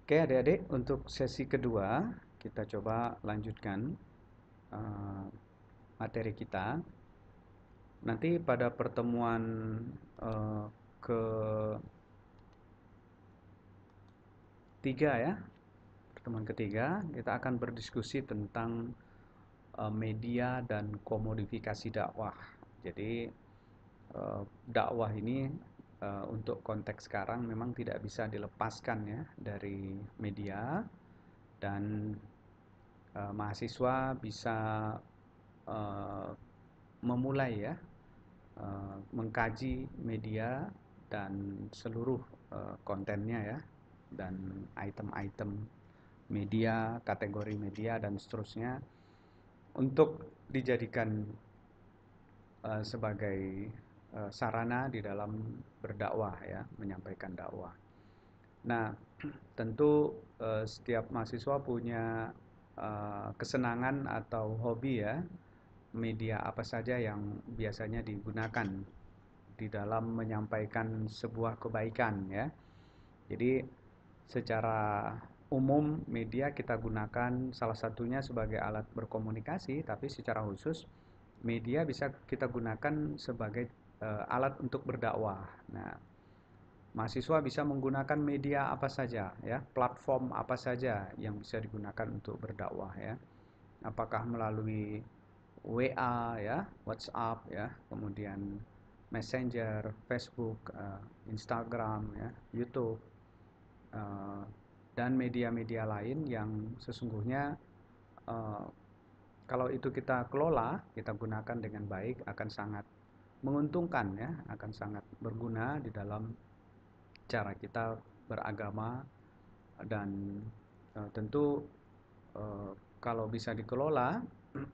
Oke adik-adik, untuk sesi kedua kita coba lanjutkan uh, materi kita. Nanti pada pertemuan uh, ketiga ya, pertemuan ketiga kita akan berdiskusi tentang media dan komodifikasi dakwah. Jadi dakwah ini untuk konteks sekarang memang tidak bisa dilepaskan ya dari media, dan mahasiswa bisa uh, memulai ya mengkaji media dan seluruh kontennya ya, dan item-item media, kategori media dan seterusnya untuk dijadikan sebagai sarana di dalam berdakwah ya, menyampaikan dakwah. Nah, tentu setiap mahasiswa punya kesenangan atau hobi ya, media apa saja yang biasanya digunakan di dalam menyampaikan sebuah kebaikan ya. Jadi secara umum media kita gunakan salah satunya sebagai alat berkomunikasi, tapi secara khusus media bisa kita gunakan sebagai alat untuk berdakwah. Nah, mahasiswa bisa menggunakan media apa saja ya, platform apa saja yang bisa digunakan untuk berdakwah ya. Apakah melalui WA ya, WhatsApp ya, kemudian Messenger, Facebook, Instagram ya, YouTube, dan media-media lain yang sesungguhnya kalau itu kita kelola, kita gunakan dengan baik, akan sangat menguntungkan ya, akan sangat berguna di dalam cara kita beragama. Dan tentu kalau bisa dikelola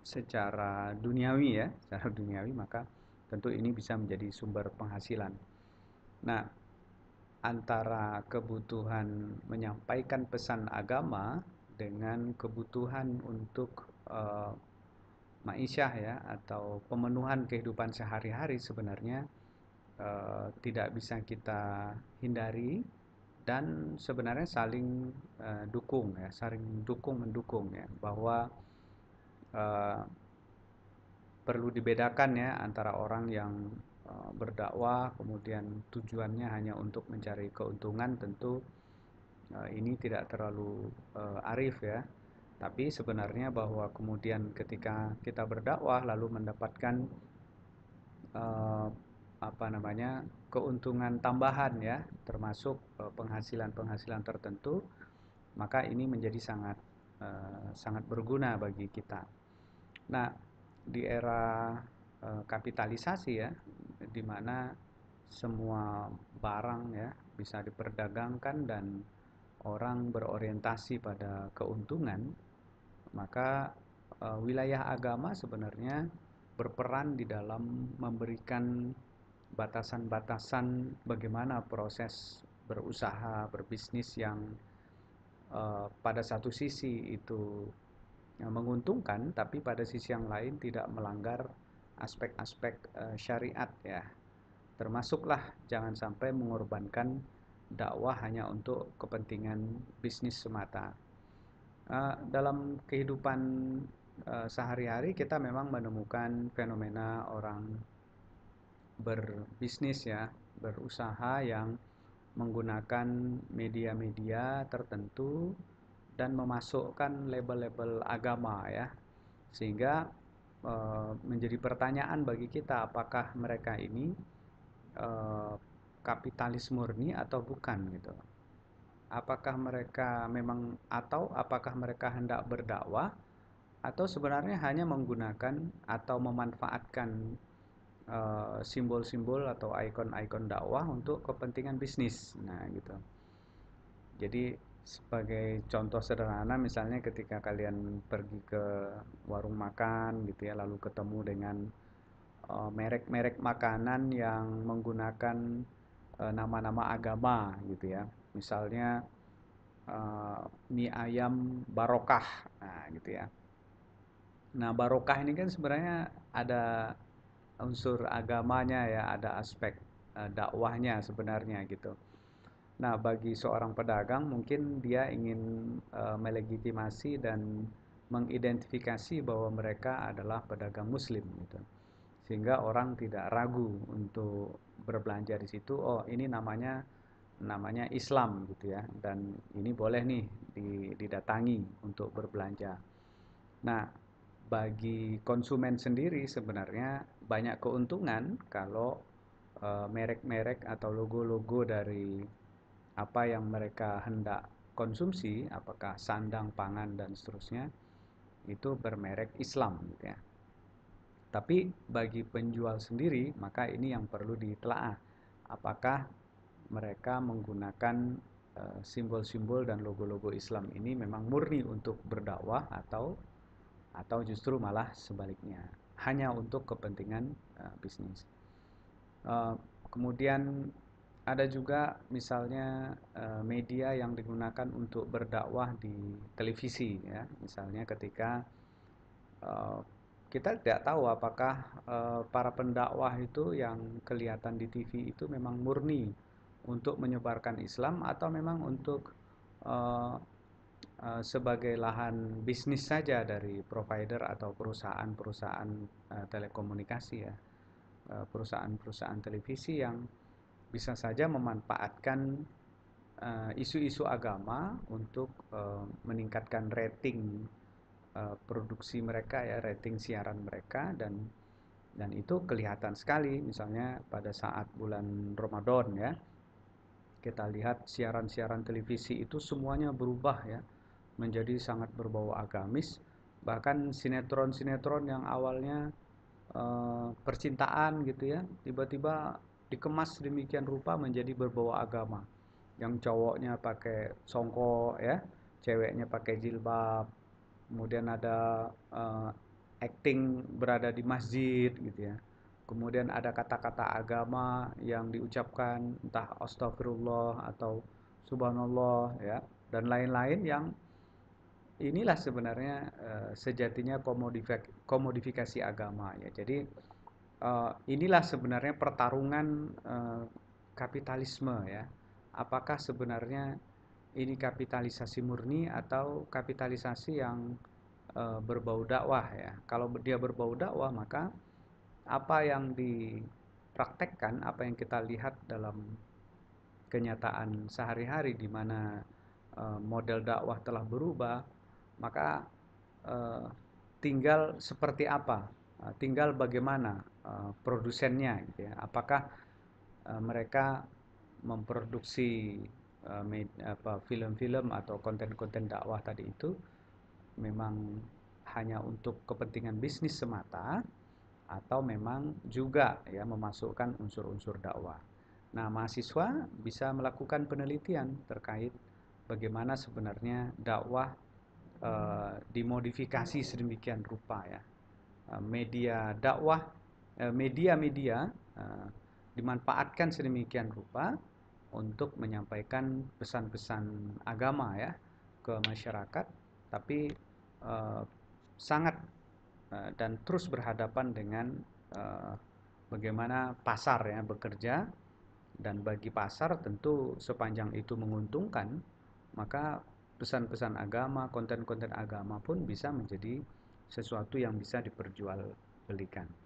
secara duniawi ya, secara duniawi, maka tentu ini bisa menjadi sumber penghasilan. Nah, antara kebutuhan menyampaikan pesan agama dengan kebutuhan untuk ma'isyah ya, atau pemenuhan kehidupan sehari-hari sebenarnya tidak bisa kita hindari, dan sebenarnya saling dukung ya, saling dukung mendukung ya, bahwa uh, perlu dibedakan ya antara orang yang berdakwah kemudian tujuannya hanya untuk mencari keuntungan. Tentu ini tidak terlalu arif ya, tapi sebenarnya bahwa kemudian ketika kita berdakwah lalu mendapatkan uh, apa namanya, keuntungan tambahan ya, termasuk penghasilan-penghasilan tertentu, maka ini menjadi sangat berguna bagi kita. Nah, di era kapitalisasi ya, di mana semua barang ya bisa diperdagangkan dan orang berorientasi pada keuntungan, maka wilayah agama sebenarnya berperan di dalam memberikan batasan-batasan bagaimana proses berusaha, berbisnis yang pada satu sisi itu menguntungkan, tapi pada sisi yang lain tidak melanggar aspek-aspek syariat ya. Termasuklah jangan sampai mengorbankan dakwah hanya untuk kepentingan bisnis semata. Dalam kehidupan sehari-hari kita memang menemukan fenomena orang berbisnis ya, berusaha yang menggunakan media-media tertentu dan memasukkan label-label agama ya, sehingga menjadi pertanyaan bagi kita, apakah mereka ini kapitalis murni atau bukan gitu. Apakah mereka memang, atau apakah mereka hendak berdakwah, atau sebenarnya hanya menggunakan atau memanfaatkan simbol-simbol atau ikon-ikon dakwah untuk kepentingan bisnis. Nah gitu. Jadi sebagai contoh sederhana, misalnya ketika kalian pergi ke warung makan gitu ya, lalu ketemu dengan merek-merek makanan yang menggunakan nama-nama agama gitu ya. Misalnya mie ayam barokah, nah gitu ya. Nah, barokah ini kan sebenarnya ada unsur agamanya ya, ada aspek dakwahnya sebenarnya gitu. Nah, bagi seorang pedagang mungkin dia ingin melegitimasi dan mengidentifikasi bahwa mereka adalah pedagang muslim gitu. Sehingga orang tidak ragu untuk berbelanja di situ. Oh, ini namanya Islam gitu ya. Dan ini boleh nih didatangi untuk berbelanja. Nah, bagi konsumen sendiri sebenarnya banyak keuntungan kalau merek-merek atau logo-logo dari apa yang mereka hendak konsumsi, apakah sandang, pangan, dan seterusnya, itu bermerek Islam gitu ya. Tapi bagi penjual sendiri, maka ini yang perlu ditelaah. Apakah mereka menggunakan simbol-simbol dan logo-logo Islam ini memang murni untuk berdakwah atau justru malah sebaliknya, hanya untuk kepentingan bisnis. Kemudian ada juga misalnya media yang digunakan untuk berdakwah di televisi ya, misalnya ketika eh, kita tidak tahu apakah para pendakwah itu yang kelihatan di TV itu memang murni untuk menyebarkan Islam atau memang untuk eh, sebagai lahan bisnis saja dari provider atau perusahaan-perusahaan telekomunikasi ya, perusahaan-perusahaan televisi yang bisa saja memanfaatkan isu-isu agama untuk meningkatkan rating produksi mereka ya, rating siaran mereka, dan itu kelihatan sekali misalnya pada saat bulan Ramadan ya. Kita lihat siaran-siaran televisi itu semuanya berubah ya, menjadi sangat berbau agamis. Bahkan sinetron-sinetron yang awalnya percintaan gitu ya, tiba-tiba dikemas demikian rupa menjadi berbau agama. Yang cowoknya pakai songkok ya, ceweknya pakai jilbab, kemudian ada acting berada di masjid gitu ya. Kemudian ada kata-kata agama yang diucapkan entah astagfirullah atau subhanallah ya, dan lain-lain, yang inilah sebenarnya sejatinya komodifikasi agama ya. Jadi inilah sebenarnya pertarungan kapitalisme ya. Apakah sebenarnya ini kapitalisasi murni atau kapitalisasi yang berbau dakwah ya. Kalau dia berbau dakwah, maka apa yang dipraktekkan, apa yang kita lihat dalam kenyataan sehari-hari di mana model dakwah telah berubah, maka eh, tinggal seperti apa, tinggal bagaimana produsennya gitu ya. Apakah mereka memproduksi film-film atau konten-konten dakwah tadi itu memang hanya untuk kepentingan bisnis semata, atau memang juga ya memasukkan unsur-unsur dakwah. Nah, mahasiswa bisa melakukan penelitian terkait bagaimana sebenarnya dakwah dimodifikasi sedemikian rupa ya. Media dakwah, media-media dimanfaatkan sedemikian rupa untuk menyampaikan pesan-pesan agama ya ke masyarakat, tapi eh, sangat dan terus berhadapan dengan eh, bagaimana pasar ya bekerja, dan bagi pasar tentu sepanjang itu menguntungkan, maka pesan-pesan agama, konten-konten agama pun bisa menjadi sesuatu yang bisa diperjualbelikan.